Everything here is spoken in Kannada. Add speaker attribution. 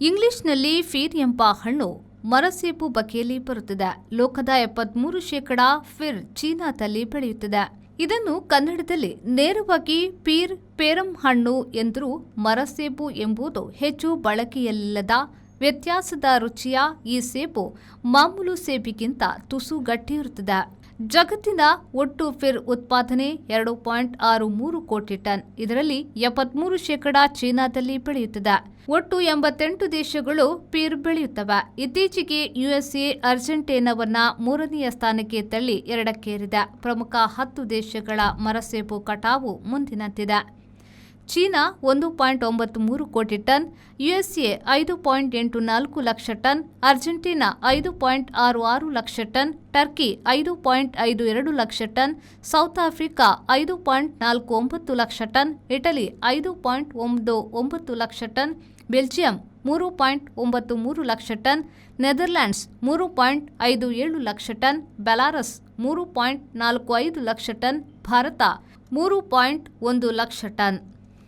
Speaker 1: ಇಂಗ್ಲಿಷ್ನಲ್ಲಿ ಫೀರ್ ಎಂಬ ಹಣ್ಣು ಮರಸೇಬು ಬಗೆಯಲ್ಲಿ ಬರುತ್ತದೆ. ಲೋಕದ 73% ಫಿರ್ ಚೀನಾದಲ್ಲಿ ಬೆಳೆಯುತ್ತದೆ. ಇದನ್ನು ಕನ್ನಡದಲ್ಲಿ ನೇರವಾಗಿ ಪೀರ್ ಪೇರಂ ಹಣ್ಣು ಎಂದರೂ ಮರಸೇಬು ಎಂಬುದು ಹೆಚ್ಚು ಬಳಕೆಯಲ್ಲಿಲ್ಲದ ವ್ಯತ್ಯಾಸದ ರುಚಿಯ ಈ ಸೇಬು ಮಾಮೂಲು ಸೇಬಿಗಿಂತ ತುಸು ಗಟ್ಟಿಯಿರುತ್ತದೆ. ಜಗತ್ತಿನ ಒಟ್ಟು ಫಿರ್ ಉತ್ಪಾದನೆ 2.63 ಕೋಟಿ ಟನ್. ಇದರಲ್ಲಿ 73% ಚೀನಾದಲ್ಲಿ ಬೆಳೆಯುತ್ತದೆ. ಒಟ್ಟು 88 ದೇಶಗಳು ಪೀರ್ ಬೆಳೆಯುತ್ತವೆ. ಇತ್ತೀಚೆಗೆ ಯುಎಸ್ಎ ಅರ್ಜೆಂಟೀನಾವನ್ನ 3ನೇ ಸ್ಥಾನಕ್ಕೆ ತಳ್ಳಿ 2ಕ್ಕೇರಿದೆ. ಪ್ರಮುಖ 10 ದೇಶಗಳ ಮರಸೇಬು ಕಟಾವು ಮುಂದಿನಂತಿದೆ. ಚೀನಾ 1.93 ಕೋಟಿ ton, USA 5.84 lakh ton, Argentina 5.66 lakh ton, Turkey 5.52 lakh ton, south Africa 5.49 lakh ton, Italy 5.19 lakh ton, Belgium 3.93 lakh ton, Netherlands 3.57 lakh ton, Belarus 3.45 lakh ton, Bharat 3.1 lakh ton.